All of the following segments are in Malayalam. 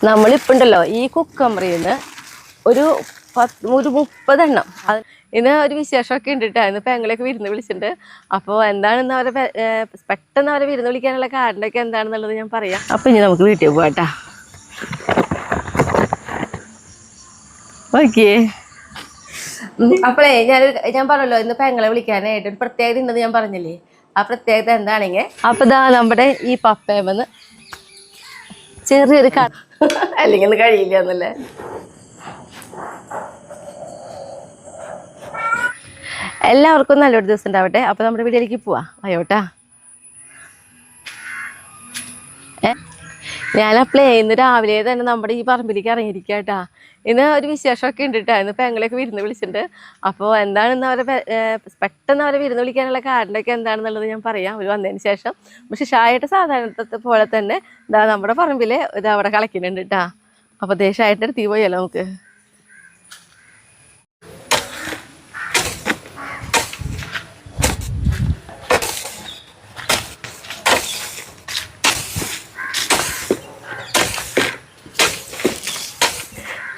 നമ്മളിപ്പുണ്ടല്ലോ ഈ കുക്കമ്പറിന്ന് ഒരു 30 എണ്ണം ഇന്ന് ഒരു വിശേഷമൊക്കെ ഉണ്ട് കേട്ടോ. ഇന്ന് പെങ്ങളെയൊക്കെ വിരുന്ന് വിളിച്ചിട്ടുണ്ട്. അപ്പോൾ എന്താണെന്ന് അവരെ പെട്ടെന്ന് അവരെ വിരുന്ന് വിളിക്കാനുള്ള കാരണമൊക്കെ എന്താണെന്നുള്ളത് ഞാൻ പറയാം. അപ്പം ഇനി നമുക്ക് വീട്ടിൽ പോകാട്ടാ. ഓക്കേ. അപ്പോഴേ ഞാൻ പറഞ്ഞല്ലോ ഇന്ന് പെങ്ങളെ വിളിക്കാനായിട്ട് ഒരു പ്രത്യേകത ഉണ്ടെന്ന് ഞാൻ പറഞ്ഞില്ലേ. ആ പ്രത്യേകത എന്താണെങ്കിൽ അപ്പം ഇതാ നമ്മുടെ ഈ പപ്പയമെന്ന് ചെറിയൊരു അല്ലെങ്കിൽ ഒന്ന് കഴിയില്ല എന്നല്ലേ. എല്ലാവർക്കും നല്ലൊരു ദിവസം ഉണ്ടാവട്ടെ. അപ്പൊ നമ്മുടെ വീട്ടിലേക്ക് പോവാ. അയ്യോട്ടാ. ഞാനപ്പോഴേ ഇന്ന് രാവിലെ തന്നെ നമ്മുടെ ഈ പറമ്പിലേക്ക് ഇറങ്ങിയിരിക്കാട്ടാ. ഇന്ന് ഒരു വിശേഷമൊക്കെ ഉണ്ട് കേട്ടോ. ഇന്ന് പെങ്ങളെയൊക്കെ വിരുന്ന് വിളിച്ചിട്ടുണ്ട്. അപ്പോൾ എന്താണെന്ന് അവരെ പെട്ടെന്ന് അവരെ വിരുന്ന് വിളിക്കാനുള്ള കാരണമൊക്കെ എന്താണെന്നുള്ളത് ഞാൻ പറയാം അവർ വന്നതിന് ശേഷം. പക്ഷെ ഷായിട്ട് സാധാരണത്തെ പോലെ തന്നെ ഇതാ നമ്മുടെ പറമ്പിൽ ഇത് അവിടെ കളിക്കുന്നുണ്ട് കേട്ടാ. അപ്പോൾ ദേശമായിട്ട് എടുത്തി പോയല്ലോ നമുക്ക്.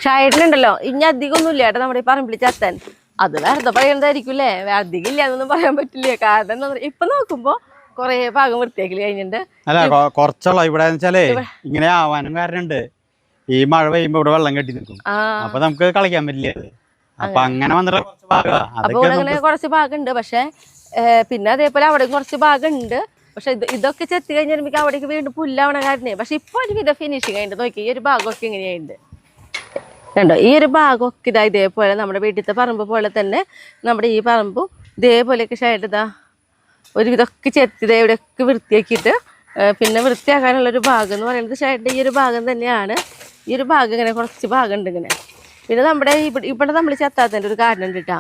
ഷായിട്ടിലുണ്ടല്ലോ ഇനി അധികം ഒന്നും ഇല്ല കേട്ടോ നമ്മുടെ ഈ പറമ്പിൽ ചത്താൻ. അത് വെറുതെ പറയണതായിരിക്കും അല്ലേ. അധികം ഇല്ല എന്നൊന്നും പറയാൻ പറ്റില്ല. കാരണം എന്താ ഇപ്പൊ നോക്കുമ്പോ കൊറേ ഭാഗം വൃത്തിയാക്കല് കഴിഞ്ഞിട്ടുണ്ട്. അല്ല കുറച്ചുള്ള ഇവിടെ ഇങ്ങനെ ആവാനും കാരണമുണ്ട്. ഈ മഴ പെയ്യുമ്പോ ഇവിടെ വെള്ളം കെട്ടി നിൽക്കും. അപ്പൊ നമുക്ക് കളിക്കാൻ പറ്റില്ല. അപ്പൊ അങ്ങനെ അപ്പൊ ഇവിടെ അങ്ങനെ കുറച്ച് ഭാഗമുണ്ട്. പക്ഷെ പിന്നെ അതേപോലെ അവിടെ കുറച്ച് ഭാഗമുണ്ട്. പക്ഷെ ഇതൊക്കെ ചെത്തി കഴിഞ്ഞാൽ അവിടേക്ക് വീണ്ടും പുല്ലാവണ കാരണേ. പക്ഷെ ഇപ്പൊ ഒരു വിധ ഫിനിഷിങ് ആയിട്ട് നോക്കി ഈ ഒരു ഭാഗമൊക്കെ ഇങ്ങനെയുണ്ട് കണ്ടോ. ഈ ഒരു ഭാഗമൊക്കെ ഇതാ ഇതേപോലെ നമ്മുടെ വീട്ടിലത്തെ പറമ്പ് പോലെ തന്നെ നമ്മുടെ ഈ പറമ്പും ഇതേപോലെയൊക്കെ ഷായിട്ട് ഇതാ ഒരു ഇതൊക്കെ ചെത്തി ഇവിടെയൊക്കെ വൃത്തിയാക്കിയിട്ട് പിന്നെ വൃത്തിയാക്കാനുള്ളൊരു ഭാഗം എന്ന് പറയുന്നത് ഷായിട്ട് ഈ ഒരു ഭാഗം തന്നെയാണ്. ഈ ഒരു ഭാഗം ഇങ്ങനെ കുറച്ച് ഭാഗം ഉണ്ട് ഇങ്ങനെ. പിന്നെ നമ്മുടെ ഇവിടെ നമ്മൾ ചെത്താത്തതിൻ്റെ ഒരു കാരണം ഉണ്ട് കേട്ടോ.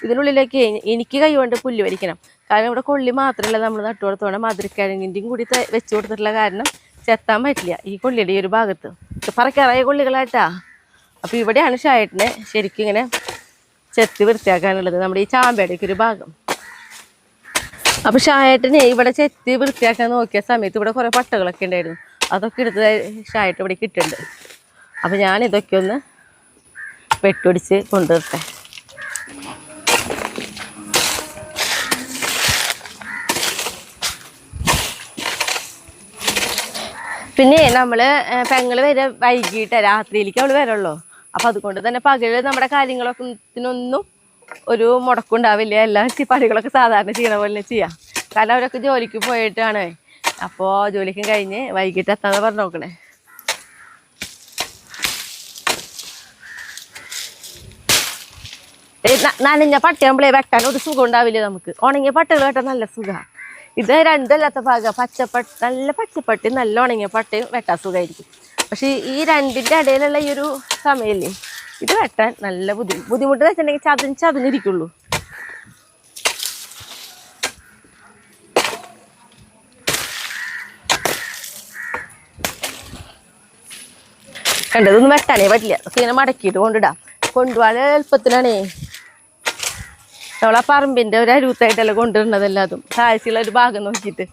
ഇതിനുള്ളിലേക്ക് എനിക്ക് കൈ കൊണ്ട് പുല്ല് വലിക്കണം. കാരണം ഇവിടെ കൊള്ളി മാത്രമല്ല നമ്മൾ നട്ടുകൊടുത്തോണം മധുരക്കിഴങ്ങിൻ്റെയും കൂടി വെച്ച് കൊടുത്തിട്ടുള്ള കാരണം ചെത്താൻ പറ്റില്ല ഈ കൊള്ളിയുടെ ഈ ഒരു ഭാഗത്ത്. പറക്കാറായ കൊള്ളികളായിട്ടാ. അപ്പോൾ ഇവിടെയാണ് ഷായിട്ടിനെ ശരിക്കും ഇങ്ങനെ ചെത്തി വൃത്തിയാക്കാനുള്ളത്, നമ്മുടെ ഈ ചാമ്പയുടെയൊക്കെ ഒരു ഭാഗം. അപ്പോൾ ഷായിട്ടിനെ ഇവിടെ ചെത്തി വൃത്തിയാക്കാൻ നോക്കിയ സമയത്ത് ഇവിടെ കുറേ പട്ടകളൊക്കെ ഉണ്ടായിരുന്നു. അതൊക്കെ എടുത്ത് ഷായിട്ട് ഇവിടെ കിട്ടുന്നുണ്ട്. അപ്പോൾ ഞാനിതൊക്കെ ഒന്ന് വെട്ടുപിടിച്ച് കൊണ്ടുവരട്ടെ. പിന്നെ നമ്മൾ പെങ്ങൾ വരെ വൈകിട്ട് രാത്രിയിലേക്ക് അവൾ വരുള്ളൂ. അപ്പം അതുകൊണ്ട് തന്നെ പകൽ നമ്മുടെ കാര്യങ്ങളൊക്കെ ഒരു മുടക്കുണ്ടാവില്ല. എല്ലാ പണികളൊക്കെ സാധാരണ ചെയ്യണ പോലെ ചെയ്യാം. കാരണം അവരൊക്കെ ജോലിക്ക് പോയിട്ടാണ്. അപ്പോൾ ജോലിക്കും കഴിഞ്ഞ് വൈകിട്ട് എത്താന്ന് പറഞ്ഞു നോക്കണേ. നനഞ്ഞ പട്ടയാകുമ്പോഴേ വെട്ടാൻ ഒരു സുഖം ഉണ്ടാവില്ല നമുക്ക്. ഉണങ്ങിയ പട്ടകൾ വെട്ടാൻ നല്ല സുഖമാണ്. ഇത് രണ്ടല്ലാത്ത ഭാഗം നല്ല പച്ചപ്പട്ടി നല്ല ഉണങ്ങിയ പട്ടയും വെട്ടാൻ സുഖമായിരിക്കും. പക്ഷെ ഈ രണ്ടിൻ്റെ ഇടയിലുള്ള ഈ ഒരു സമയമില്ലേ ഇത് വെട്ടാൻ നല്ല ബുദ്ധിമുട്ട് വെച്ചിട്ടുണ്ടെങ്കിൽ ചതഞ്ഞിരിക്കുള്ളൂ. കണ്ടതൊന്നും വെട്ടാനേ പറ്റില്ല. ഇങ്ങനെ മടക്കിയിട്ട് കൊണ്ടുപോകാൻ എളുപ്പത്തിനാണേ. നമ്മളാ പറമ്പിൻ്റെ ഒരു അരുത്തായിട്ടല്ല കൊണ്ടുവരുന്നതല്ല. അതും താഴ്ചയുള്ള ഒരു ഭാഗം നോക്കിയിട്ട്.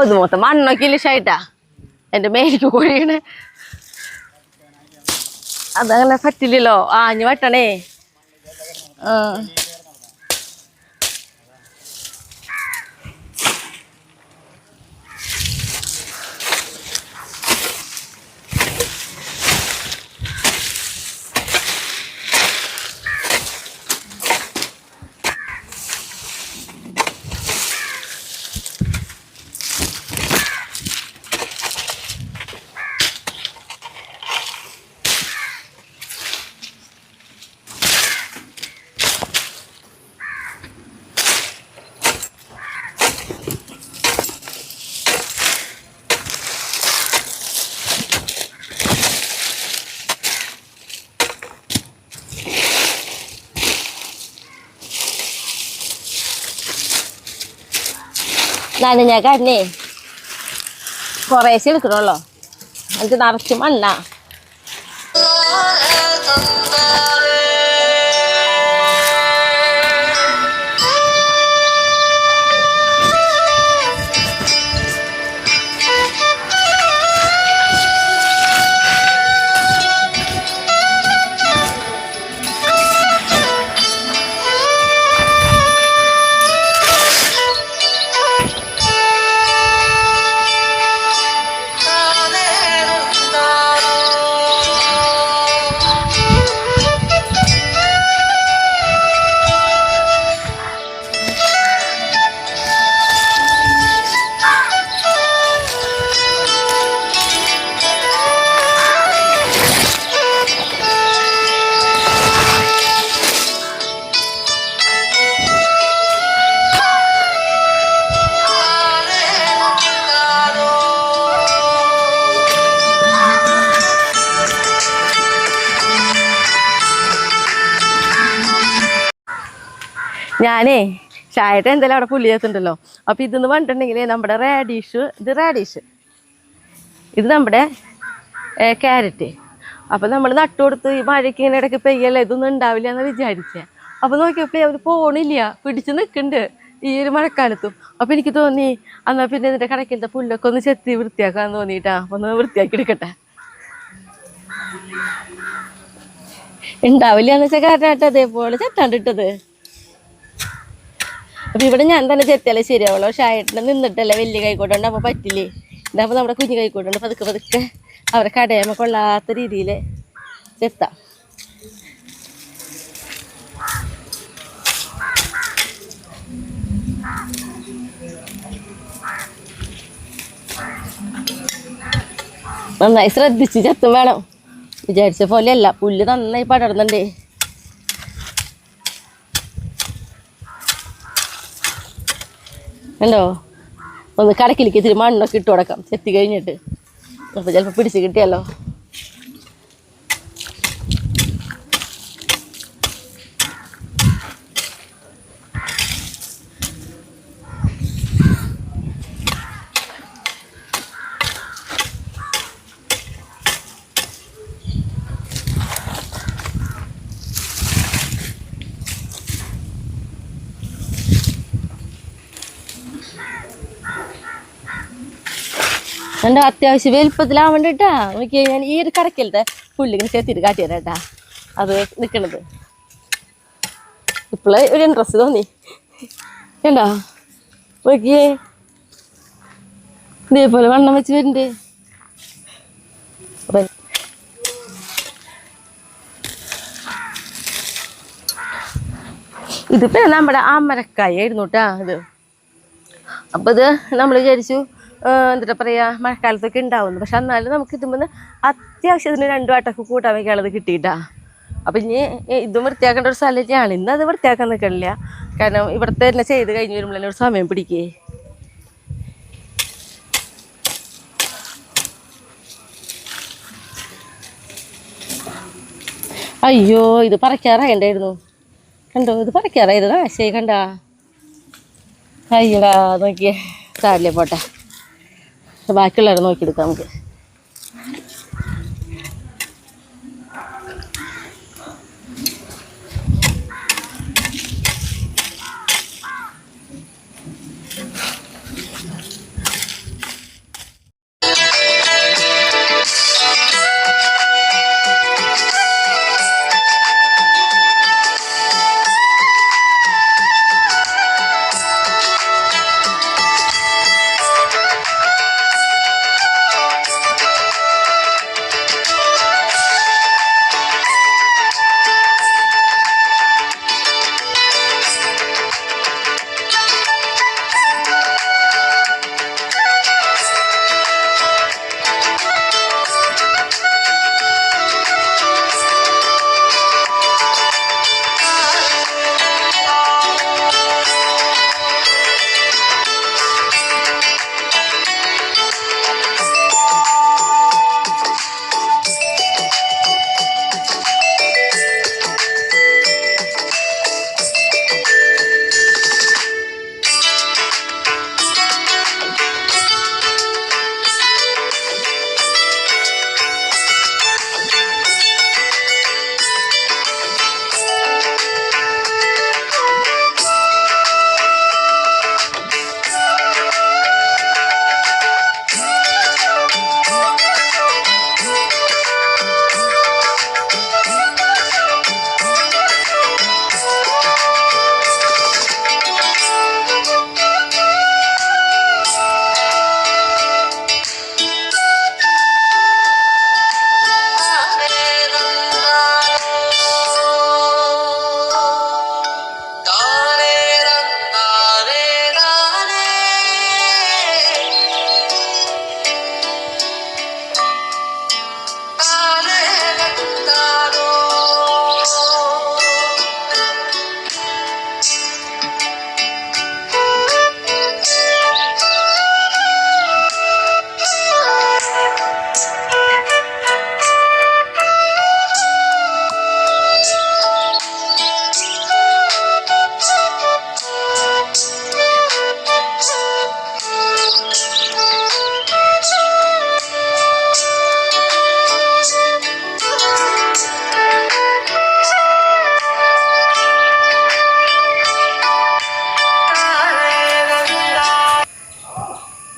ഇത് മൊത്തം മണ്ണൊക്കെ ഇല്ല ഷായിട്ടാ. എൻ്റെ മേലേക്ക് കൊഴിയണേ. അതങ്ങനെ പറ്റില്ലല്ലോ. ആഞ്ഞു വെട്ടണേ. നനഞ്ഞ കാരണേ കുറേശ്ശെ എടുക്കണല്ലോ, എനിക്ക് നിറച്ച് മണ്ണാ. ഞാനേ ചായയുടെ എന്തായാലും അവിടെ പുള്ളി ചേർത്തുണ്ടല്ലോ. അപ്പം ഇതെന്ന് പറഞ്ഞിട്ടുണ്ടെങ്കിൽ നമ്മുടെ റാഡിഷ്, ഇത് നമ്മുടെ ക്യാരറ്റ്. അപ്പം നമ്മൾ നട്ടു കൊടുത്ത് ഈ മഴയ്ക്ക് ഇങ്ങനെ ഇടയ്ക്ക് പെയ്യല്ലേ, ഇതൊന്നും ഉണ്ടാവില്ല എന്ന് വിചാരിച്ചേ. അപ്പം നോക്കിയപ്പോൾ അവർ പോണില്ല, പിടിച്ച് നിൽക്കുന്നുണ്ട് ഈ ഒരു മഴക്കാലത്തും. അപ്പം എനിക്ക് തോന്നി എന്നാൽ പിന്നെ ഇതിൻ്റെ കടക്കിലത്തെ പുല്ലൊക്കെ ഒന്ന് ചെത്തി വൃത്തിയാക്കാൻ തോന്നിയിട്ടാ. അപ്പം ഒന്ന് വൃത്തിയാക്കി എടുക്കട്ടെ. ഉണ്ടാവില്ല എന്ന് വെച്ചാൽ കാരണമായിട്ട് അതേപോലെ ചെത്താണ്ടിട്ടത്. അപ്പം ഇവിടെ ഞാൻ തന്നെ ചെത്തിയാലേ ശരിയാവുള്ളൂ. പക്ഷെ ആയിട്ട് നിന്നിട്ടല്ലേ വലിയ കൈക്കോട്ടുണ്ട്, അപ്പോൾ പറ്റില്ലേ. ഇതാകുമ്പോൾ നമ്മുടെ കുഞ്ഞു കൈക്കോട്ടുണ്ട്, പതുക്കെ അവരെ കടയമ്മ കൊള്ളാത്ത രീതിയിൽ ചെത്താം. നന്നായി ശ്രദ്ധിച്ച് ചെത്തും വേണം. വിചാരിച്ച പോലെയല്ല, പുല്ല് നന്നായി പടർന്നുണ്ടേ. ഉണ്ടോ, ഒന്ന് കടക്കിലേക്ക് ഇത്തിരി മണ്ണൊക്കെ ഇട്ട് കൊടുക്കാം ചെത്തി കഴിഞ്ഞിട്ട്. അപ്പോൾ ചിലപ്പോൾ പിടിച്ച് കിട്ടിയല്ലോ. എൻ്റെ അത്യാവശ്യം വലുപ്പത്തിലാവേണ്ടിട്ടാ. നോക്കിയാൽ ഞാൻ ഈ ഒരു കടക്കലത്തെ പുല്ലിങ്ങനെ ചെത്തിയിട്ട് കാട്ടിയതാ അത് നിൽക്കണത്. ഇപ്പോഴേ ഒരു ഇൻട്രസ്റ്റ് തോന്നി. കണ്ടോ, നോക്കിയേ ഇതേപോലെ വണ്ണം വെച്ച് വരുന്നുണ്ട്. ഇതിപ്പോ നമ്മുടെ അമരക്കായ ആയിരുന്നു കേട്ടാ ഇത്. അപ്പം ഇത് നമ്മൾ വിചാരിച്ചു എന്താ പറയുക, മഴക്കാലത്തൊക്കെ ഉണ്ടാവുന്നു. പക്ഷെ എന്നാലും നമുക്ക് ഇതുമ്പോൾ അത്യാവശ്യത്തിന് 2 വട്ടമൊക്കെ കൂട്ടാൻ വയ്ക്കാനുള്ളത് കിട്ടിയിട്ടാ. അപ്പം ഇനി ഇതും വൃത്തിയാക്കേണ്ട ഒരു സ്ഥലത്തെയാണ്. ഇന്ന് അത് വൃത്തിയാക്കാൻ നിൽക്കണില്ല, കാരണം ഇവിടുത്തെ തന്നെ ചെയ്ത് കഴിഞ്ഞ് വരുമ്പോൾ തന്നെ ഒരു സമയം പിടിക്കേ. അയ്യോ, ഇത് പറിക്കാറായിണ്ടായിരുന്നു. കണ്ടോ, ഇത് പറിക്കാറായത് ശരി. കണ്ടാ, അയ്യടാ നോക്കിയേ. സാരില്ലേ, പോട്ടെ, ബാക്കിയുള്ളവരെ നോക്കിയെടുക്കാം നമുക്ക്.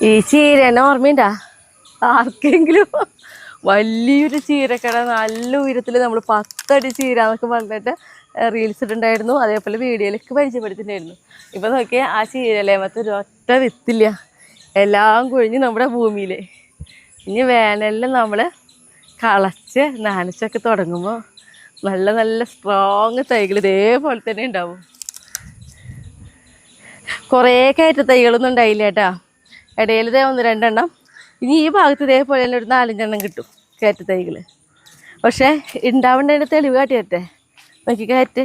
ഈ ചീരനെ ഓർമ്മയുണ്ടാ ആർക്കെങ്കിലും? വലിയൊരു ചീരക്കട നല്ല ഉയരത്തിൽ നമ്മൾ 10 അടി ചീര എന്നൊക്കെ പറഞ്ഞിട്ട് റീൽസ് ഇട്ടുണ്ടായിരുന്നു, അതേപോലെ വീഡിയോയിലൊക്കെ പരിചയപ്പെടുത്തിയിട്ടുണ്ടായിരുന്നു. ഇപ്പം നോക്കിയാൽ ആ ചീരലേമത്ത് ഒരൊറ്റ വിത്തില്ല, എല്ലാം കൊഴിഞ്ഞ് നമ്മുടെ ഭൂമിയിൽ. ഇനി വേനലിൽ നമ്മൾ കളച്ച് നനച്ചൊക്കെ തുടങ്ങുമ്പോൾ നല്ല നല്ല സ്ട്രോങ് തൈകൾ ഇതേപോലെ തന്നെ ഉണ്ടാവും. കുറേ കയറ്റ തൈകളൊന്നും ഉണ്ടായില്ല കേട്ടാ, ഇടയിൽ ഇതേ 1-2 എണ്ണം. ഇനി ഈ ഭാഗത്ത് ഇതേപോലെ തന്നെ ഒരു 4-5 എണ്ണം കിട്ടും കയറ്റ തൈകൾ. പക്ഷേ ഉണ്ടാവേണ്ടതിൻ്റെ തെളിവ് കാട്ടിയട്ടെ, നോക്കി കയറ്റ്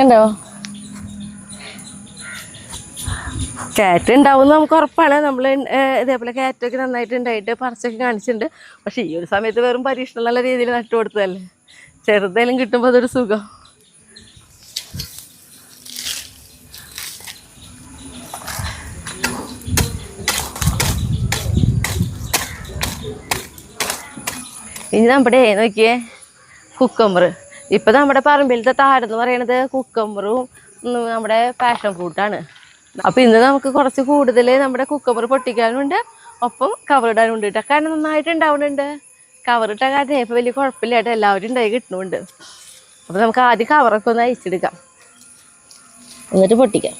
ഉണ്ടോ? കയറ്റ് ഉണ്ടാവുമെന്ന് നമുക്ക് ഉറപ്പാണ്. നമ്മൾ ഇതേപോലെ കയറ്റൊക്കെ നന്നായിട്ട് ഉണ്ടായിട്ട് പറിച്ചൊക്കെ കാണിച്ചിട്ടുണ്ട്. പക്ഷേ ഈ ഒരു സമയത്ത് വെറും പരീക്ഷണം നല്ല രീതിയിൽ നട്ടു കൊടുത്തതല്ലേ, ചെറുതെങ്കിലും കിട്ടുമ്പോൾ അതൊരു സുഖം. ഇനി നമ്മുടെ നോക്കിയേ കുക്കമ്പർ. ഇപ്പം നമ്മുടെ പറമ്പിലത്തെ താരെന്ന് പറയണത് കുക്കമ്പറും നമ്മുടെ പാഷൻ ഫ്രൂട്ടാണ്. അപ്പം ഇന്ന് നമുക്ക് കുറച്ച് കൂടുതൽ നമ്മുടെ കുക്കമ്പർ പൊട്ടിക്കാനുണ്ട്, ഒപ്പം കവറിടാനും ഉണ്ട് കേട്ടോ. കാരണം നന്നായിട്ട് ഉണ്ടാവുന്നുണ്ട്. കവറിട്ട കാരണം ഇപ്പം വലിയ കുഴപ്പമില്ല കേട്ടോ, എല്ലാവരും ഉണ്ടായി കിട്ടുന്നുണ്ട്. അപ്പം നമുക്ക് ആദ്യം കവറൊക്കെ ഒന്ന് അയച്ചെടുക്കാം, എന്നിട്ട് പൊട്ടിക്കാം.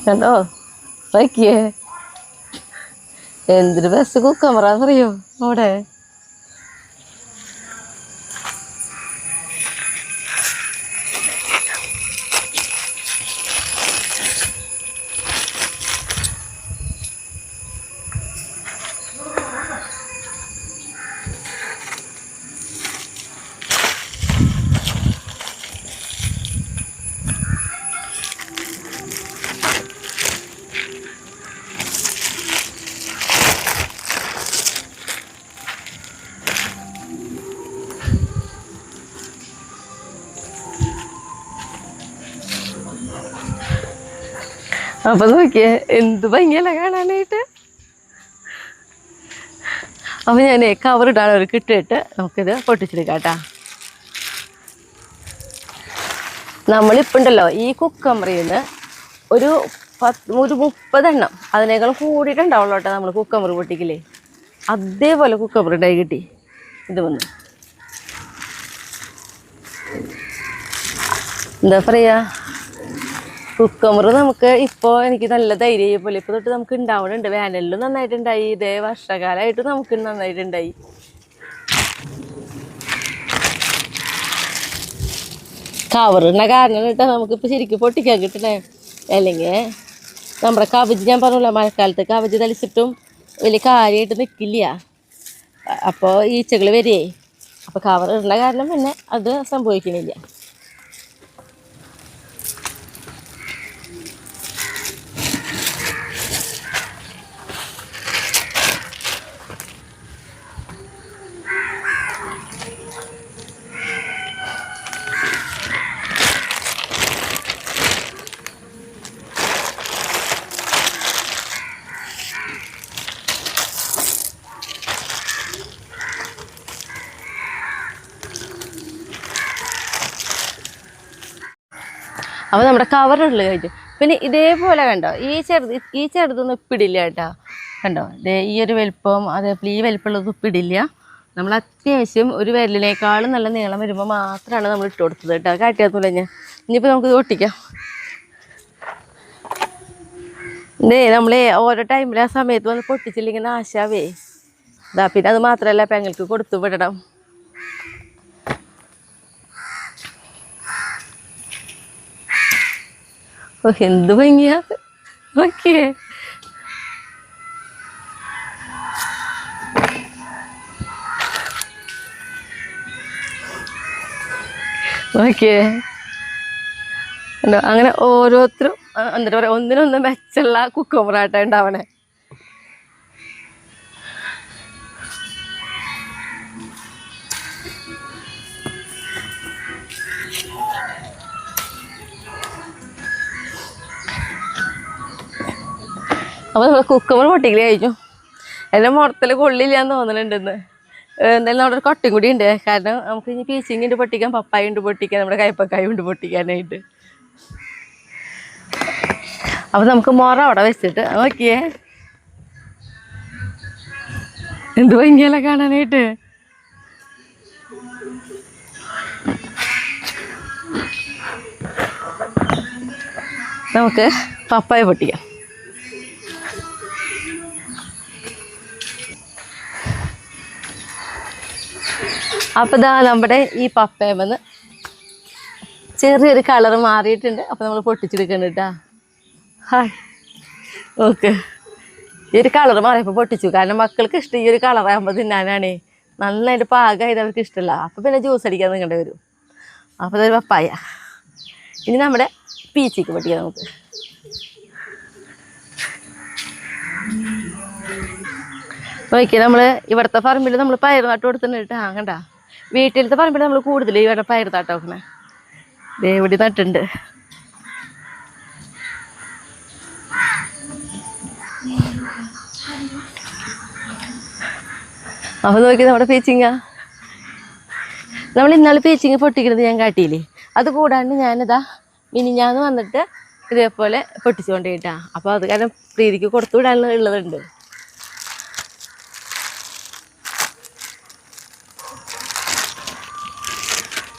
കണ്ടോ നോക്കിയേ എന്തൊരു ബസ് കുക്കമ്പറാന്നറിയോ അവിടെ. അപ്പൊ നോക്കിയേ എന്ത് ഭംഗിയല്ല കാണാനായിട്ട്. അപ്പൊ ഞാൻ കവറിടാൻ ഒരു കിട്ടിയിട്ട് നമുക്കിത് പൊട്ടിച്ചെടുക്കാം കേട്ടാ. നമ്മളിപ്പോൾ ഉണ്ടല്ലോ ഈ കുക്കമ്പറിൽ നിന്ന് ഒരു 30 എണ്ണം അതിനേക്കാളും കൂടിയിട്ടുണ്ടാവുള്ളൂ കേട്ടോ നമ്മൾ കുക്കമ്പർ പൊട്ടിക്കില്ലേ. അതേപോലെ കുക്കമ്പർ ഉണ്ടായി കിട്ടി. ഇത് വന്ന് എന്താ പറയാ, കുക്കമ്പർ നമുക്ക് ഇപ്പോൾ എനിക്ക് നല്ല ധൈര്യം പോലെ ഇപ്പോൾ തൊട്ട് നമുക്ക് ഉണ്ടാവുന്നുണ്ട്. വേനലിലും നന്നായിട്ടുണ്ടായി, ഇതേ വർഷകാലമായിട്ട് നമുക്ക് നന്നായിട്ടുണ്ടായി. കവറിടുന്ന കാരണം കേട്ടോ നമുക്കിപ്പോൾ ശരിക്കും പൊട്ടിക്കാൻ കിട്ടണേ. അല്ലെങ്കിൽ നമ്മുടെ കവച് ഞാൻ പറഞ്ഞല്ലോ, മഴക്കാലത്ത് കവച് തളിച്ചിട്ടും വലിയ കാര്യമായിട്ട് നിൽക്കില്ല, അപ്പോൾ ഈച്ചകൾ വരികയെ. അപ്പോൾ കവറിടുന്ന കാരണം പിന്നെ അത് സംഭവിക്കണില്ല. അപ്പോൾ നമ്മുടെ കവറുള്ള കഴിഞ്ഞു. പിന്നെ ഇതേപോലെ കണ്ടോ ഈ ചെറുതൊന്നും ഉപ്പിടില്ല കേട്ടോ. കണ്ടോ ഈ ഒരു വലിപ്പം, അതേപോലെ ഈ വലിപ്പമുള്ളത് ഉപ്പിടില്ല. നമ്മൾ അത്യാവശ്യം ഒരു വിരലിനേക്കാളും നല്ല നീളം വരുമ്പോൾ മാത്രമാണ് നമ്മൾ ഇട്ട് കൊടുത്തത് കേട്ടോ. കാട്ടിയാത്തുമില്ല ഞാൻ. ഇനിയിപ്പോൾ നമുക്കിത് ഒട്ടിക്കാം. നമ്മളെ ഓരോ ടൈമിൽ ആ സമയത്ത് വന്ന് പൊട്ടിച്ചില്ലെങ്കിൽ നാശാവേ. ഇതാ പിന്നെ അത് മാത്രമല്ല പെങ്ങൾക്ക് കൊടുത്തു വിടണം. ഓ എന്ത് ഭംഗിയാ നോക്കിയേ. നോക്കിയേ അങ്ങനെ ഓരോരുത്തരും എന്താ പറയുക, ഒന്നിനൊന്നും മെച്ചുള്ള കുക്കമ്പറാട്ട ഉണ്ടാവണേ. അപ്പോൾ നമ്മൾ കുക്കമ്പർ പൊട്ടിക്കൽ കഴിഞ്ഞു. എൻ്റെ മുറത്തിൽ കൊള്ളില്ലാന്ന് തോന്നുന്നുണ്ടെന്ന്. എന്തായാലും നമ്മുടെ ഒരു കൊട്ടയും കൂടി ഉണ്ട്. കാരണം നമുക്ക് ഇനി പീച്ചിങ് ഉണ്ട് പൊട്ടിക്കാൻ, പപ്പായ ഉണ്ട് പൊട്ടിക്കാൻ, നമ്മുടെ കയ്പക്കായ ഉണ്ട് പൊട്ടിക്കാനായിട്ട്. അപ്പൊ നമുക്ക് മുറ അവിടെ വെച്ചിട്ട് നോക്കിയേ എന്ത് ഭംഗിയല്ല കാണാനായിട്ട്. നമുക്ക് പപ്പായ പൊട്ടിക്കാം. അപ്പോൾ ഇതാ നമ്മുടെ ഈ പപ്പയമെന്ന് ചെറിയൊരു കളർ മാറിയിട്ടുണ്ട്. അപ്പോൾ നമ്മൾ പൊട്ടിച്ചെടുക്കണം കേട്ടോ. ഹായ് ഓക്കെ, ഈ ഒരു കളർ മാറിയപ്പോൾ പൊട്ടിച്ചു. കാരണം മക്കൾക്ക് ഇഷ്ടം ഈ ഒരു കളറാകുമ്പോൾ തിന്നാനാണേ. നന്നായിട്ട് പാകമായത് അവർക്ക് ഇഷ്ടമല്ല. അപ്പോൾ പിന്നെ ജ്യൂസ് അടിക്കാൻ നിൽക്കേണ്ടി വരും. അപ്പോൾ അതൊരു പപ്പായ. ഇനി നമ്മുടെ പീച്ചിക്ക് പൊട്ടിക്കാം നമുക്ക്. നോക്കിയാൽ നമ്മൾ ഇവിടുത്തെ പറമ്പിൽ നമ്മൾ പയർ നട്ട് കൊടുത്തിട്ടുണ്ട് കേട്ടോ. കണ്ട വീട്ടിലത്തെ പറമ്പിൽ നമ്മൾ കൂടുതൽ ഇവിടെ പയർ നട്ട് നോക്കണേ. ഇവിടെ നട്ടുണ്ട്. അപ്പോൾ നോക്കി നമ്മുടെ പീച്ചിങ്ങ നമ്മൾ ഇന്നാൾ പീച്ചിങ് പൊട്ടിക്കുന്നത് ഞാൻ കാട്ടിയില്ലേ. അത് കൂടാണ്ട് ഞാനിതാ മിനിഞ്ഞാന്ന് വന്നിട്ട് ഇതേപോലെ പൊട്ടിച്ചുകൊണ്ടേട്ടാ. അപ്പോൾ അത് കാരണം പ്രീതിക്ക് കൊടുത്തു വിടാനുള്ളതുണ്ട്.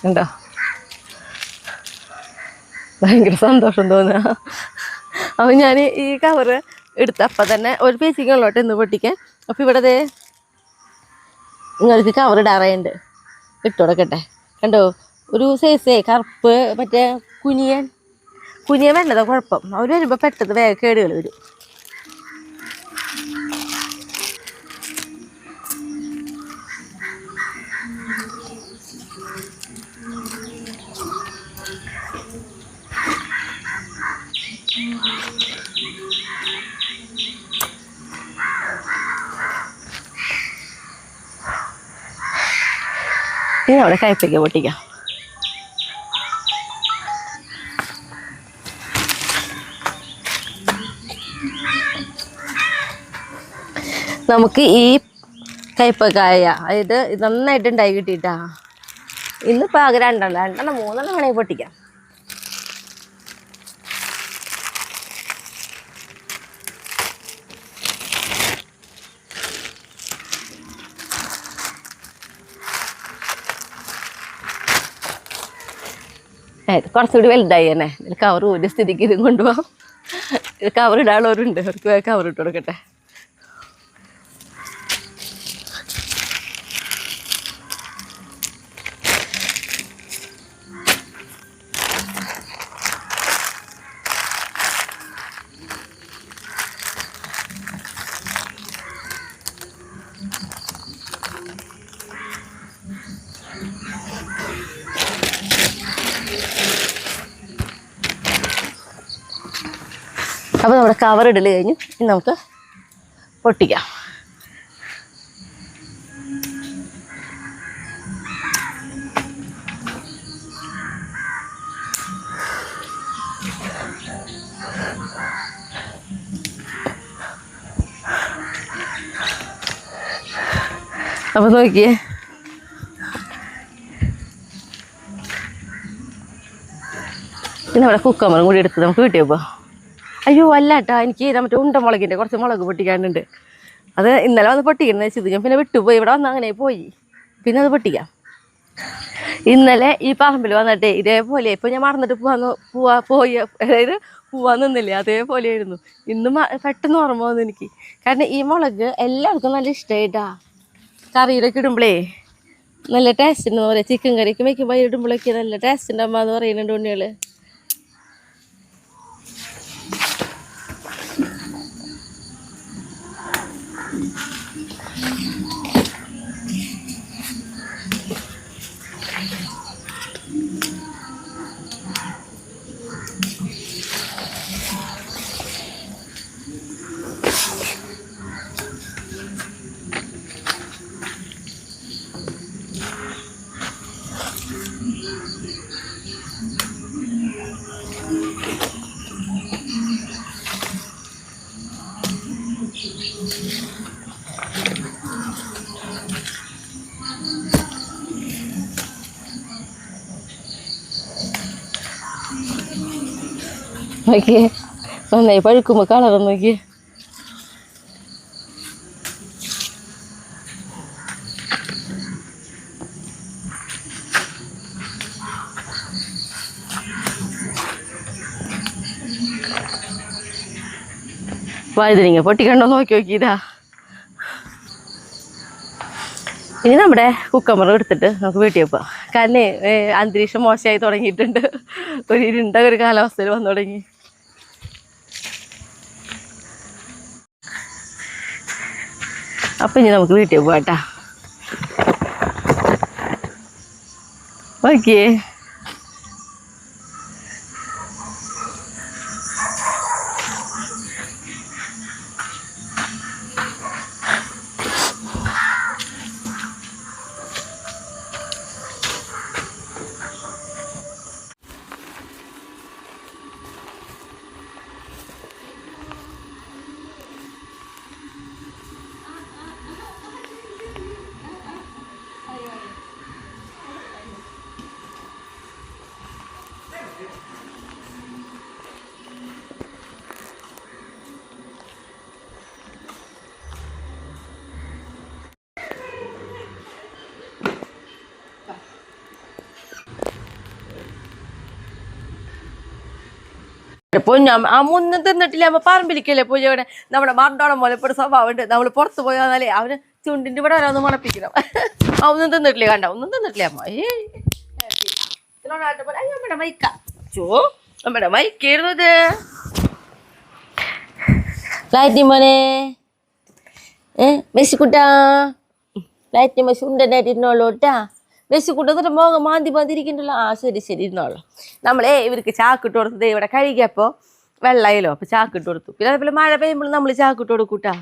ഉണ്ടോ, ഭയങ്കര സന്തോഷം തോന്നുക. അപ്പം ഞാൻ ഈ കവറ് എടുത്ത് അപ്പം തന്നെ ഒരു പീച്ചിങ്ങുള്ളോട്ട് ഇന്ന് പൊട്ടിക്കാൻ. അപ്പം ഇവിടെ ദേ നിങ്ങൾക്ക് കവർ ഇടാറുണ്ട്, ഇട്ട് കൊടുക്കട്ടെ. കണ്ടോ ഒരു സൈസേ കറുപ്പ് മറ്റേ കുനിയൻ വേണ്ടതോ കുഴപ്പം. അവർ വരുമ്പോൾ പെട്ടെന്ന് വേഗം കേടുകൾ വരും. ഇനി അവിടെ കയ്പയ്ക്ക പൊട്ടിക്കാം. നമുക്ക് ഈ കയ്പക്കായ അതായത് നന്നായിട്ട് ഉണ്ടായി കിട്ടിയിട്ടാ. ഇന്നിപ്പോൾ ആകെ രണ്ടെണ്ണം മൂന്നെണ്ണം വേണമെങ്കിൽ പൊട്ടിക്കാം. കുറച്ചുകൂടി വലുതായി തന്നെ. ഇതിൽ കവർ ഒരു സ്ഥിതിക്ക് ഇതും കൊണ്ടുപോകാം. ഇത് കവർ ഇടാനുള്ളവരുണ്ട്, അവർക്ക് കവർ ഇട്ട് കൊടുക്കട്ടെ. അപ്പോൾ നമ്മുടെ കവർ ഇടൽ കഴിഞ്ഞു. ഇനി നമുക്ക് പൊട്ടിക്കാം. അപ്പോൾ നോക്കിയേ പിന്നെ നമ്മുടെ കുക്കമ്പറും കൂടി എടുത്ത് നമുക്ക് കിട്ടിയപ്പോൾ. അയ്യോ അല്ല കേട്ടോ, എനിക്ക് മറ്റേ ഉണ്ടമുളകിൻ്റെ കുറച്ച് മുളക് പൊട്ടിക്കാനുണ്ട്. അത് ഇന്നലെ വന്ന് പൊട്ടിക്കണം വെച്ചത്. ഞാൻ പിന്നെ വിട്ടുപോയി. ഇവിടെ വന്ന് അങ്ങനെ പോയി. പിന്നെ അത് പൊട്ടിക്കാം. ഇന്നലെ ഈ പറമ്പിൽ വന്നിട്ടേ ഇതേപോലെ ഇപ്പോൾ ഞാൻ മറന്നിട്ട് അതായത് പോവാൻ നിന്നില്ലേ, അതേപോലെയായിരുന്നു. ഇന്ന് പെട്ടെന്ന് ഓർമ്മ വന്നു എനിക്ക്. കാരണം ഈ മുളക് എല്ലാവർക്കും നല്ല ഇഷ്ടമായിട്ടാ. കറിയിലൊക്കെ ഇടുമ്പോഴേ നല്ല ടേസ്റ്റ് ഉണ്ടെന്ന് പറയാം. ചിക്കൻ കറിയൊക്കെ വയ്ക്കുമ്പോൾ ഇടുമ്പോഴൊക്കെ നല്ല ടേസ്റ്റ് ഉണ്ടാകുമ്പോൾ എന്ന് പറയുന്നുണ്ട് ഉണ്ണികൾ. നോക്കിയേ നന്നായി പഴുക്കുമ്പോൾ കളറ് നോക്കിയേ. വഴുതനങ്ങ പൊട്ടിക്കണ്ടോ നോക്കി നോക്കിയതാ. ഇനി നമ്മുടെ കുക്കമ്പർ എടുത്തിട്ട് നമുക്ക് വീട്ടിൽ പോവാം. കാരണം അന്തരീക്ഷം മോശമായി തുടങ്ങിയിട്ടുണ്ട്. ഒരു ഇരുണ്ട ഒരു കാലാവസ്ഥയിൽ വന്നു തുടങ്ങി. അപ്പം ഇനി നമുക്ക് വീട്ടിൽ പോവാം കേട്ടാ. ഓക്കേ. പൊന്നു ആ മുന്നും തിന്നിട്ടില്ല. അമ്മ പറമ്പിലിക്കല്ലേ പൂജയുടെ നമ്മുടെ മണ്ടോളം പോലെ ഇപ്പോൾ ഒരു സ്വഭാവം ഉണ്ട്. നമ്മൾ പുറത്ത് പോയി വന്നാലേ അവന് ചുണ്ടിൻ്റെ ഇവിടെ വരാൻ ഒന്ന് മണപ്പിക്കണം. ഒന്നും തിന്നിട്ടില്ലേ, കണ്ട ഒന്നും തിന്നിട്ടില്ലേ അമ്മ. നമ്മുടെ മൈക്ക ചോ നമ്മുടെ മൈക്കായിരുന്നു ഇത്. ലൈറ്റി മോനെ മെസ്സിക്കുട്ടാ, ലൈറ്റി മെസ്സി ഉണ്ടനായിട്ട് ഇരുന്നോളൂട്ടാ. മെസ്സിക്കുട്ട മോഹം മാന്തി മാന്തിരിക്കണ്ടല്ലോ. ആ ശരി ശരി ഇരുന്നോളൂ. നമ്മളേ ഇവർക്ക് ചാക്കിട്ട് കൊടുത്തത് ഇവിടെ കഴുകിയപ്പോൾ വെള്ളയിലോ അപ്പോൾ ചാക്കിട്ട് കൊടുത്തു. പിന്നെ അതേപോലെ മഴ പെയ്യുമ്പോൾ നമ്മൾ ചാക്കിട്ട് കൊടുക്കൂട്ടാ.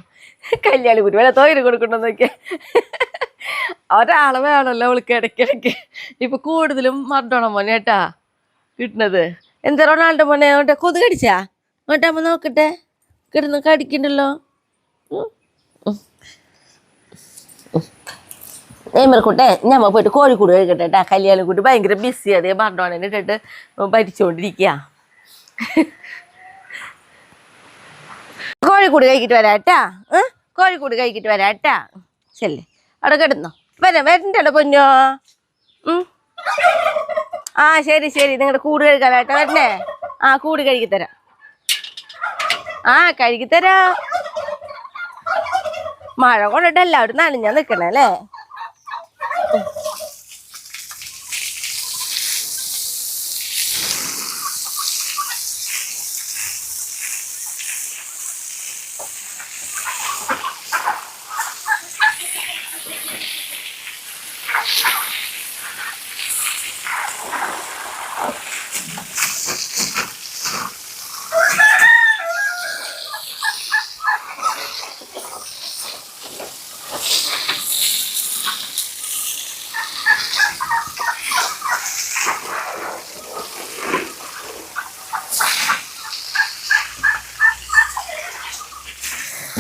കല്യാണി കുട്ടി വല്ല തൊഴിൽ കൊടുക്കണമെന്ന് നോക്കിയാൽ ഒരാളെ വേണമല്ലോ അവൾക്ക് ഇടയ്ക്കിടയ്ക്ക്. ഇപ്പം കൂടുതലും മറഡോണ മോനെ കേട്ടാ കിട്ടുന്നത്. എന്താ റൊണാൾഡോ മോനെ ഓട്ടെ കൊതു കടിച്ചാ ഓട്ടാകുമ്പോൾ നോക്കട്ടെ, കിടന്ന് കടിക്കണ്ടല്ലോ. ഏമർക്കൂട്ടെ ഞമ്മ പോയിട്ട് കോഴിക്കൂട് കഴിക്കട്ടെ കേട്ടാ. കല്യാണം കൂട്ടി ഭയങ്കര ബിസി. അതേ മറഡോണനെ ഇട്ടിട്ട് ഭരിച്ചുകൊണ്ടിരിക്കുക. കോഴിക്കൂട് കഴിക്കിട്ട് വരാട്ടാ. കോഴിക്കൂട് കഴിക്കിട്ട് വരാട്ടാ. ശരി അവിടെ കിടന്നോ. വരണ്ടല്ലോ പൊന്നോ. ആ ശരി ശരി നിങ്ങളുടെ കൂട് കഴിക്കാനായിട്ടാ വരണേ. ആ കൂട് കഴുകിത്തരാം. ആ കഴുകിത്തരാ. മഴ കൊണ്ടിട്ട് എല്ലാവരും നനഞ്ഞാ നിക്കണേ അല്ലേ.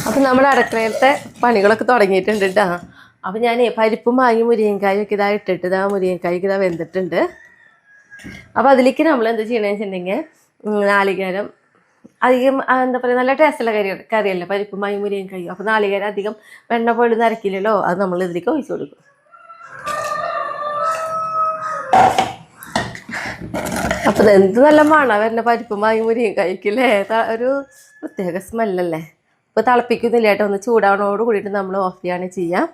അപ്പം നമ്മുടെ അടുക്കളയിലത്തെ പണികളൊക്കെ തുടങ്ങിയിട്ടുണ്ട് കേട്ടോ. അപ്പം ഞാൻ പരിപ്പും വാങ്ങി മുരിങ്ങക്കായും ഒക്കെ ഇതാ ഇട്ടിട്ട് ഇതാ മുരിങ്ങക്കായ്ക്ക് ഇതാ വെന്തിട്ടുണ്ട്. അപ്പോൾ അതിലേക്ക് നമ്മൾ എന്ത് ചെയ്യണമെന്ന് വെച്ചിട്ടുണ്ടെങ്കിൽ നാളികേരം അധികം എന്താ പറയുക നല്ല ടേസ്റ്റുള്ള കറിയല്ല പരിപ്പും വാങ്ങി മുരിങ്ങക്കായും. അപ്പോൾ നാളികേരം അധികം വെണ്ണ പോലും നരക്കില്ലല്ലോ, അത് നമ്മൾ ഇതിലേക്ക് ഒഴിച്ചു കൊടുക്കും. അപ്പോൾ എന്ത് നല്ല മണം വരുന്ന പരിപ്പും വാങ്ങി മുരിങ്ങക്കായ്ക്കല്ലേ. ഒരു പ്രത്യേക സ്മെല്ലല്ലേ. ഇപ്പോൾ തിളപ്പിക്കുന്നില്ല കേട്ടോ, ഒന്ന് ചൂടാവണോട് കൂടിയിട്ട് നമ്മൾ ഓഫ് ചെയ്യാണ് ചെയ്യാം.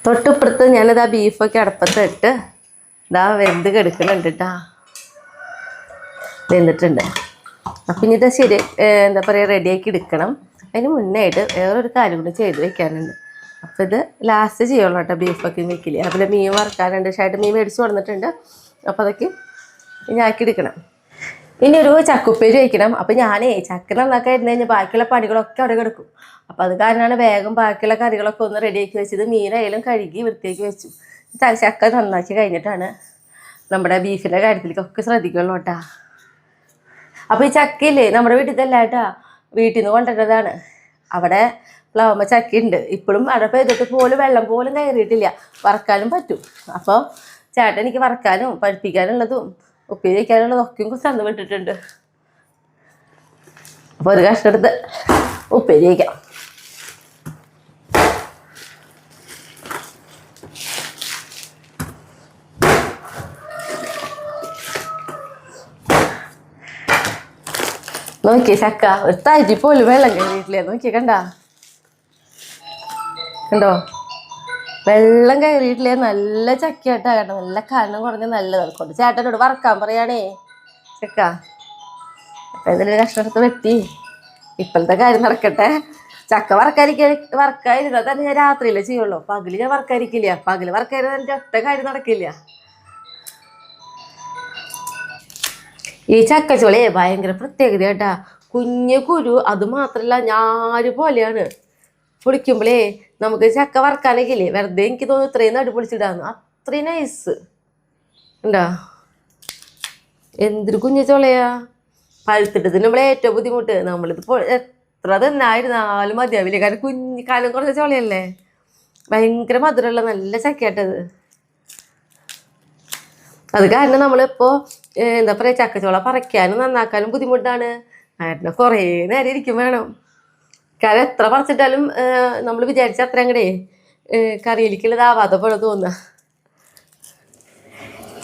തൊട്ടിപ്പുറത്ത് ഞാനിതാ ബീഫൊക്കെ അടുപ്പത്ത് ഇട്ട് ഇതാ വെന്ത് കിടക്കുന്നുണ്ട് കേട്ടാ. വെന്തിട്ടുണ്ട്. അപ്പം ഇനി ഇതാ ശരി എന്താ പറയുക റെഡിയാക്കി എടുക്കണം. അതിന് മുന്നേ ആയിട്ട് വേറൊരു കാര്യം കൂടി ചെയ്ത് വെക്കാനുണ്ട്. അപ്പോൾ ഇത് ലാസ്റ്റ് ചെയ്യുള്ളൂ കേട്ടോ ബീഫൊക്കെ വെക്കില്ലേ. അതുപോലെ മീൻ വറുക്കാനുണ്ട്. ഷായിട്ട് മീൻ മേടിച്ച് കൊടുത്തിട്ടുണ്ട്. അപ്പോൾ അതൊക്കെ ഇനി ആക്കി എടുക്കണം. ഇനി ഒരു ചക്കുപ്പേരി വയ്ക്കണം. അപ്പം ഞാനേ ചക്ക നന്നാക്കാൻ ഇരുന്ന് കഴിഞ്ഞാൽ ബാക്കിയുള്ള പണികളൊക്കെ അവിടെ കിടക്കും. അപ്പം അത് കാരണമാണ് വേഗം ബാക്കിയുള്ള കറികളൊക്കെ ഒന്ന് റെഡിയാക്കി വെച്ചത്. മീനായാലും കഴുകി വൃത്തിയാക്കി വെച്ചു. ചക്ക നന്നാക്കി കഴിഞ്ഞിട്ടാണ് നമ്മുടെ ബീഫിൻ്റെ കാര്യത്തിലേക്കൊക്കെ ശ്രദ്ധിക്കുള്ളൂ കേട്ടാ. അപ്പോൾ ഈ ചക്കയില്ലേ നമ്മുടെ വീട്ടിൽ അല്ല കേട്ടാ, വീട്ടിൽ നിന്ന് കൊണ്ടുവരുന്നതാണ്. അവിടെ പ്ലാവുമ്പോൾ ചക്കയുണ്ട്. ഇപ്പോഴും മഴ പെയ്തിട്ട് പോലും വെള്ളം പോലും കയറിയിട്ടില്ല. വറക്കാനും പറ്റും. അപ്പോൾ ചേട്ടൻ എനിക്ക് വറക്കാനും പഴുപ്പിക്കാനുള്ളതും ഉപ്പേരി വയ്ക്കാനുള്ളതൊക്കെ തന്നു വിട്ടിട്ടുണ്ട്. അപ്പോൾ ഒരു കഷ്ണം എടുത്ത് ഉപ്പേരി വയ്ക്കാം. നോക്കിയേ ചക്ക ഒരു തരി പോലും വെള്ളം കയറിയിട്ടില്ലേ? നോക്കിയേ കണ്ടോ വെള്ളം കയറിയിട്ടില്ലേ? നല്ല ചക്കയായിട്ടാ കേട്ടോ. നല്ല കനം കുറഞ്ഞ നല്ലതാണ്. കൊണ്ട് ചേട്ടനോട് വറക്കാൻ പറയാണേ ചക്ക. അപ്പം ഇതിലൊരു കഷ്ണം എടുത്ത് വെട്ടി ഇപ്പോഴത്തെ കാര്യം നടക്കട്ടെ. ചക്ക വറക്കാതിരുന്നാൽ തന്നെ ഞാൻ രാത്രിയിലേ ചെയ്യുള്ളൂ. പകല് ഞാൻ വറക്കാതിരിക്കില്ല. പകല് വറക്കാതിരുന്നാൽ എൻ്റെ ഒറ്റ കാര്യം നടക്കില്ല. ഈ ചക്കച്ചോളയെ ഭയങ്കര പ്രത്യേകത കേട്ടാ. കുഞ്ഞു കുരു അത് മാത്രല്ല ഞാര് പോലെയാണ്. പൊളിക്കുമ്പോഴേ നമുക്ക് ചക്ക വറക്കാനൊക്കെ വെറുതെ എനിക്ക് തോന്നുന്നു ഇത്രയും നടു പൊളിച്ചിടാന്ന്. അത്രയും നൈസ് ഉണ്ടാ. എന്തൊരു കുഞ്ഞു ചോളയാ. പഴുത്തിട്ട് തിന്നുമ്പോഴേ ഏറ്റവും ബുദ്ധിമുട്ട്. നമ്മളിത് എത്ര തിന്നായിരുന്നാലും മതിയാവില്ല. കാരണം കുഞ്ഞു കാലം കുറഞ്ഞ ചോളയല്ലേ. ഭയങ്കര മധുരമുള്ള നല്ല ചക്കയായിട്ടത്. അത് കാരണം നമ്മളിപ്പോൾ എന്താ പറയുക ചക്കച്ചോള പറിക്കാനും നന്നാക്കാനും ബുദ്ധിമുട്ടാണ്. കാരണം കുറേ നേരം ഇരിക്കും വേണം. കാരണം എത്ര പറിച്ചിട്ടാലും നമ്മൾ വിചാരിച്ച അത്ര അങ്ങടെ കറിയിലേക്കുള്ളതാവാതെ പോലെ തോന്നുക.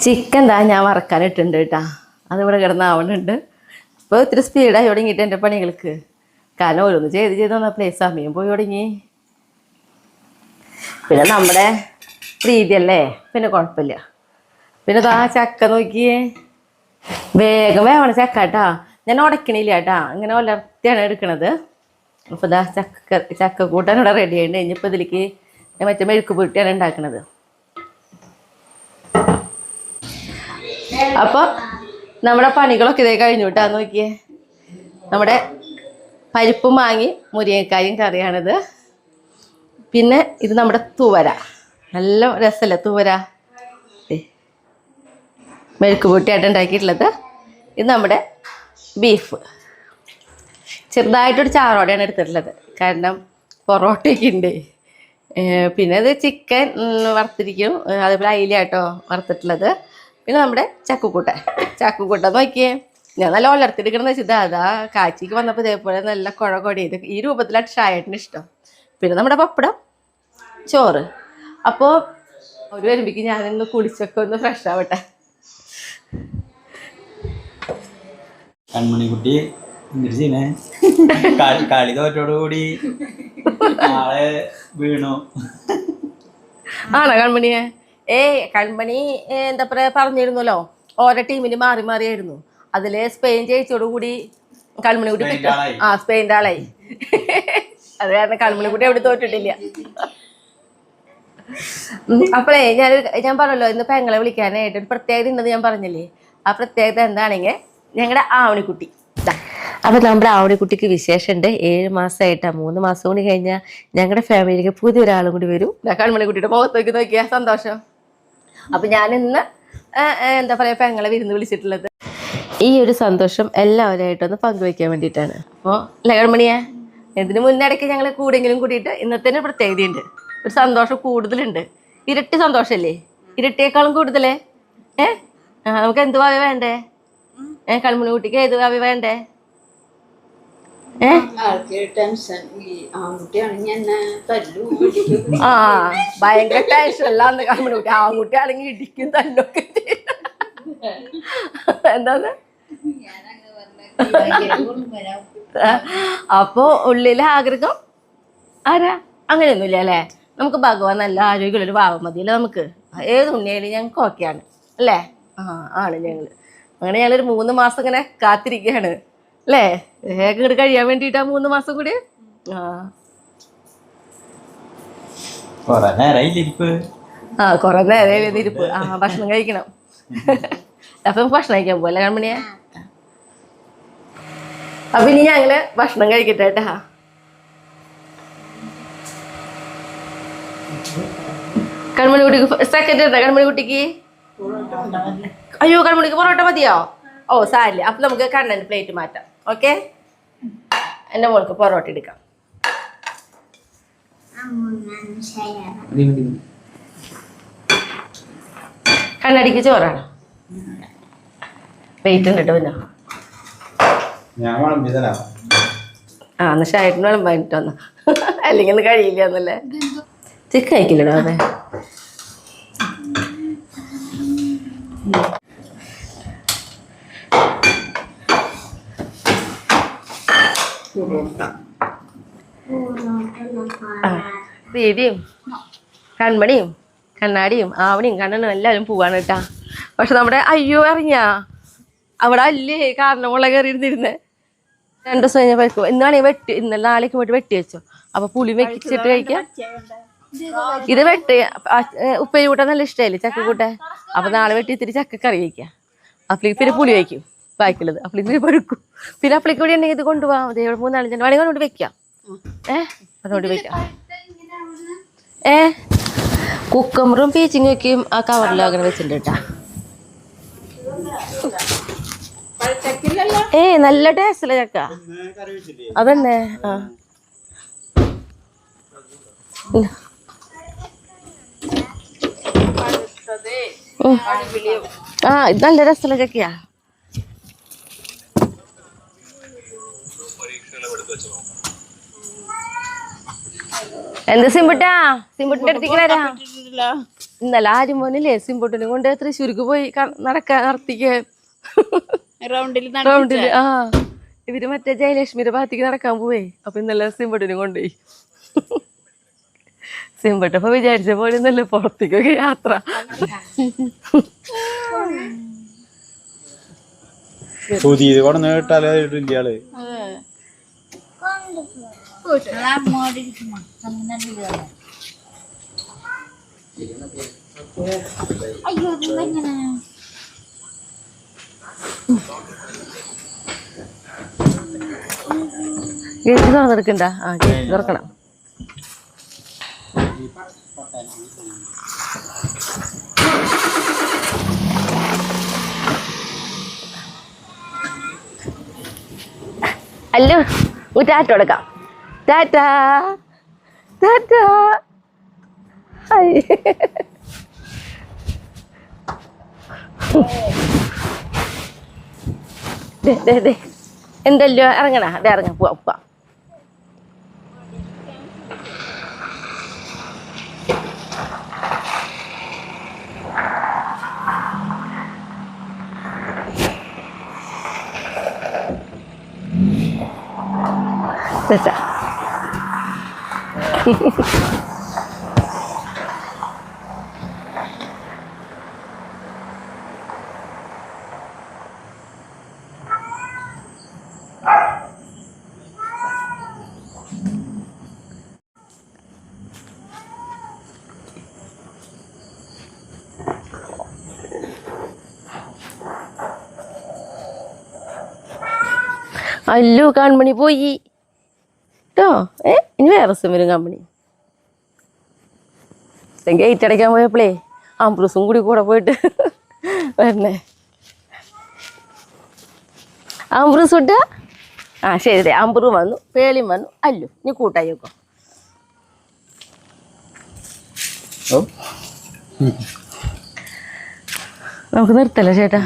ചിക്കൻ ഞാൻ വറക്കാനിട്ടുണ്ട് കേട്ടാ. അതിവിടെ കിടന്നാവണുണ്ട്. ഇപ്പോൾ ഇത്തിരി സ്പീഡായി തുടങ്ങിയിട്ട് എൻ്റെ പണികൾക്ക്. കാരണം ഓരോന്ന് ചെയ്ത് വന്നപ്പോഴേ സമയം പോയി തുടങ്ങി. പിന്നെ നമ്മുടെ പ്രീതിയല്ലേ, പിന്നെ കുഴപ്പമില്ല. പിന്നെ ചക്ക നോക്കിയേ, വേഗം വേവണ ചക്ക കേട്ടാ. ഞാൻ ഉടക്കണില്ല കേട്ടാ, ഇങ്ങനെ ഉലർത്തിയാണ് എടുക്കണത്. അപ്പോൾ ചക്ക കൂട്ടാൻ ഇവിടെ റെഡി ആയിട്ട് കഴിഞ്ഞപ്പോൾ ഇതിലേക്ക് മറ്റേ മെഴുക്ക് പുരട്ടിയാണ് ഉണ്ടാക്കണത്. അപ്പോൾ നമ്മുടെ പണികളൊക്കെ ഇതേ കഴിഞ്ഞു കേട്ടാ. നോക്കിയേ, നമ്മുടെ പരിപ്പും വാങ്ങി മുരിങ്ങക്കായും കറിയാണിത്. പിന്നെ ഇത് നമ്മുടെ തുവര, നല്ല രസമല്ലേ തുവര, മെഴുക്ക് പുരട്ടിയായിട്ട് ഉണ്ടാക്കിയിട്ടുള്ളത്. ഇത് നമ്മുടെ ബീഫ്, ചെറുതായിട്ടൊരു ചാറോടെയാണ് എടുത്തിട്ടുള്ളത്. കാരണം പൊറോട്ടയൊക്കെ ഉണ്ട്. പിന്നെ ഇത് ചിക്കൻ വറുത്തിരിക്കും, അതേപോലെ അയിലാട്ടോ വറുത്തിട്ടുള്ളത്. പിന്നെ നമ്മുടെ ചക്കുകൂട്ട നോക്കിയേ. ഞാൻ നല്ല വളർത്തിയെടുക്കണമെന്ന് വെച്ചിട്ട് അതാ കാച്ചിക്ക് വന്നപ്പോൾ ഇതേപോലെ നല്ല കുഴകൊടിയത് ഈ രൂപത്തിലാണ് ഷായേട്ടന് ഇഷ്ടം. പിന്നെ നമ്മുടെ പപ്പടം, ചോറ്. അപ്പോൾ ഒരു വരുമ്പോഴേക്ക് ഞാനിന്ന് കുളിച്ചൊക്കെ ഒന്ന് ഫ്രഷ് ആവട്ടെ. കൺമണിക്കുട്ടി കളി തോറ്റോടുകൂടി നാളെ വീണു ആണോ കൺമണിയെ? കൺമണി എന്താ പറയാ പറഞ്ഞിരുന്നല്ലോ, ഓരോ ടീമിന് മാറി മാറിയായിരുന്നു. അതില് സ്പെയിൻ ജയിച്ചോടുകൂടി കൺമണിക്കുട്ടി സ്പെയിൻ്റെ ആളായി. അത് കാരണം കൺമണിക്കുട്ടി എവിടെ തോറ്റിട്ടില്ല. അപ്പോഴേ ഞാൻ പറഞ്ഞല്ലോ ഇന്ന് പെങ്ങളെ വിളിക്കാനായിട്ട് ഒരു പ്രത്യേകത ഉണ്ടെന്ന് ഞാൻ പറഞ്ഞില്ലേ. ആ പ്രത്യേകത എന്താണെങ്കിൽ ഞങ്ങളുടെ ആവണിക്കുട്ടി. അപ്പം നമ്മുടെ ആവണിക്കുട്ടിക്ക് വിശേഷമുണ്ട്. 7 മാസമായിട്ടാ. 3 മാസം കൂടി കഴിഞ്ഞാൽ ഞങ്ങളുടെ ഫാമിലിക്ക് പുതിയൊരാളും കൂടി വരും. കൺമണിക്കുട്ടിയുടെ മുഖത്തേക്ക് നോക്കിയാൽ സന്തോഷം. അപ്പം ഞാനിന്ന് എന്താ പറയുക പെങ്ങളെ വിരുന്ന് വിളിച്ചിട്ടുള്ളത് ഈ ഒരു സന്തോഷം എല്ലാവരുമായിട്ടൊന്ന് പങ്കുവയ്ക്കാൻ വേണ്ടിയിട്ടാണ്. അപ്പോൾ കൺമണിയെ ഇതിന് മുന്നിടയ്ക്ക് ഞങ്ങൾ കൂടെങ്കിലും കൂടിയിട്ട് ഇന്നത്തെ ഒരു പ്രത്യേകതയുണ്ട്. ഒരു സന്തോഷം കൂടുതലുണ്ട്. ഇരട്ടി സന്തോഷമല്ലേ? ഇരട്ടിയേക്കാളും കൂടുതലേ. നമുക്ക് എന്ത് ഭാവി വേണ്ടേ? കൺമണിക്കുട്ടിക്ക് ഏത് ഭാവി വേണ്ടേ? ഭയങ്കര ടെൻഷനല്ലാന്ന് കൺമണിക്കുട്ടി. ആൺകുട്ടി ആണെങ്കിൽ ഇടിക്കും തല്ലൊക്കെ. എന്താന്ന് അപ്പൊ ഉള്ളിലെ ആഗ്രഹം ആരാ? അങ്ങനെയൊന്നുമില്ല അല്ലേ? നമുക്ക് ഭഗവാൻ നല്ല ആരോഗ്യമുള്ളൊരു ഭാവം മതിയല്ലേ നമുക്ക്. ഏത് ഉണ്ണിയായാലും ഞങ്ങൾക്ക് ഓക്കെയാണ് അല്ലേ? ആണ് ഞങ്ങൾ. അങ്ങനെ ഞങ്ങളൊരു 3 മാസം ഇങ്ങനെ കാത്തിരിക്കുകയാണ് അല്ലേ? വേഗം ഇങ്ങോട്ട് കഴിയാൻ വേണ്ടിയിട്ടാ 3 മാസം കൂടി. കൊറേ നേരം ഇരിപ്പ്. ഭക്ഷണം കഴിക്കണം. അപ്പൊ ഭക്ഷണം കഴിക്കാൻ പോവല്ലേ കൺമണിയെ? അപ്പൊ ഇനി ഞങ്ങള് ഭക്ഷണം കഴിക്കട്ടെ കേട്ടാ. കൺമണിക്കുട്ടിക്ക് സെക്കൻഡ് ഉണ്ടോ? കൺമണിക്കുട്ടിക്ക് അയ്യോ കൺമണിക്ക് പൊറോട്ട മതിയോ? ഓ സാരില്ല. അപ്പൊ നമുക്ക് കണ്ണൻ്റെ പ്ലേറ്റ് മാറ്റാം. ഓക്കെ, എൻ്റെ മോൾക്ക് പൊറോട്ട എടുക്കാം. കണ്ണടിക്ക് ചോറാണ്. വെയിറ്റ് ഉണ്ട് കേട്ടോ പിന്നെ എന്നാ ഷായിട്ടിന് വേണം വാങ്ങിട്ട് വന്ന അല്ലെങ്കിൽ ഒന്ന് കഴിയില്ല എന്നല്ലേ ചിക്കൻ കഴിക്കില്ലടോ അതെ ദീദിയും കൺമണിയും കണ്ണാടിയും ആവണിയും കണ്ണനും എല്ലാവരും പോവാണ് കേട്ടാ. പക്ഷെ നമ്മുടെ അയ്യോ ഇറങ്ങിയാ അവിടെ അല്ലേ കാരണമുള്ള കയറി ഇരുന്നിരുന്നേ. 2 ദിവസം കഴിഞ്ഞ പഴുക്കും. ഇന്നാണെങ്കിൽ വെട്ടി ഇന്നലെ നാളേക്ക് പോയിട്ട് വെട്ടി വെച്ചോ. അപ്പൊ പുളി വെച്ചിട്ട് കഴിക്കാം. ഇത് വെട്ടി ഉപ്പേരി കൂട്ടാൻ നല്ല ഇഷ്ടമായില്ലേ ചക്ക കൂട്ടാൻ. അപ്പൊ നാളെ വെട്ടി ഇത്തിരി ചക്കക്കറി കഴിക്കാം. അപ്പളേക്ക് പിന്നെ പുളി വയ്ക്കും ബാക്കിയുള്ളത്. അപ്പളേക്ക് പഴുക്കും. പിന്നെ അപ്പളേക്ക് കൂടി ഉണ്ടെങ്കിൽ ഇത് കൊണ്ടുപോകാം. 3-4 വേണമെങ്കിൽ കൊണ്ട് വെക്കാം. അതുകൊണ്ട് വെക്കാം. കുക്കമ്പറും പീച്ചിങ്ങൊക്കെയും ആ കവറിലും അങ്ങനെ വെച്ചിട്ടുണ്ട് കേട്ടാ. നല്ല ടേസ്റ്റ് അല്ലേ ചക്ക? അതന്നെ. ഇത് നല്ല രസമുള്ള ചക്കയാ. എന്ത് സിംബുട്ടാ? സിംബുട്ടിന്റെ അടുത്തേക്ക് വരാ. ഇന്നലെ ആരുമോനില്ലേ സിംബുട്ടിനെ കൊണ്ട് തൃശ്ശൂർക്ക് പോയി നടത്തിക്ക് റൗണ്ടില്. ഇവര് മറ്റേ ജയലക്ഷ്മിയുടെ ഭാഗത്തേക്ക് നടക്കാൻ പോവേ. അപ്പൊ ഇന്നലെ സിംബുട്ടിനെ കൊണ്ടുപോയി. സിംബട്ടപ്പോ വിചാരിച്ച പോലെ നല്ല പുറത്തേക്കൊക്കെ യാത്ര. ഗേറ്റ് തുറന്നെടുക്കണ്ട. ഗേറ്റ് തുറക്കണം. അല്ലോ ടാറ്റ കൊടുക്കാം. ടാറ്റാ ടാറ്റാ. എന്തല്ലോ ഇറങ്ങണ. അതെ ഇറങ്ങാം. പോവാ പോവാ. അല്ലോ കൺമണി പോയി കേട്ടോ. ഇനി വേറെ ദിവസം വരും കമ്പനി. ഗേറ്റ് അടയ്ക്കാൻ പോയപ്പോഴേ അംബ്രൂസും കൂടെ പോയിട്ട് വരണേ. അംബ്രൂസ് വിട്ട ശരി. അംബ്രു വന്നു, പേളിയും വന്നു. അല്ലോ നീ കൂട്ടായി വെക്കോ. നമുക്ക് നിർത്തല്ലേ ചേട്ടാ?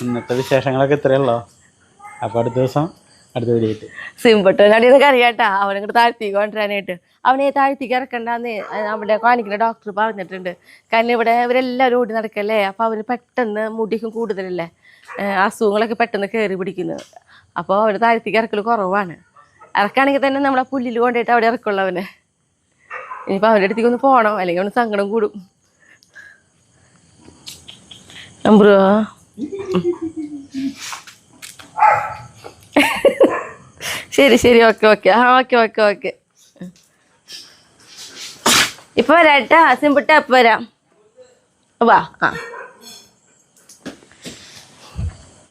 ഇന്നത്തെ വിശേഷങ്ങളൊക്കെ ഇത്രയുള്ളോ? അപ്പൊ അടുത്ത ദിവസം അടുത്ത വീഡിയോ സിംബട്ടനടിയൊക്കെ അറിയാട്ടാ. അവനങ്ങോട്ട് താഴ്ത്തിക്ക് കൊണ്ടുവരാനായിട്ട്. അവനെ താഴ്ത്തിക്ക് ഇറക്കണ്ടെന്ന് അവിടെ കാണിക്കുന്ന ഡോക്ടർ പറഞ്ഞിട്ടുണ്ട്. കാരണം ഇവിടെ ഇവരെല്ലാവരും ഓടി നടക്കല്ലേ. അപ്പൊ അവന് പെട്ടെന്ന് മുടിക്കും കൂടുതലല്ലേ, അസുഖങ്ങളൊക്കെ പെട്ടെന്ന് കയറി പിടിക്കുന്നത്. അപ്പോൾ അവന് താഴ്ത്തിക്ക് ഇറക്കൽ കുറവാണ്. ഇറക്കാണെങ്കിൽ തന്നെ നമ്മളെ പുല്ലിൽ കൊണ്ടുപോയിട്ട് അവിടെ ഇറക്കുള്ളൂ അവനെ. ഇനിയിപ്പോൾ അവൻ്റെ അടുത്തേക്ക് ഒന്ന് പോകണം, അല്ലെങ്കിൽ അവന് സങ്കടം കൂടും. അമ്പ്രോ ശരി. ഓക്കെ. ഇപ്പൊ വരാട്ടാ സിംബിട്ട. ഇപ്പൊ വരാം. വാ.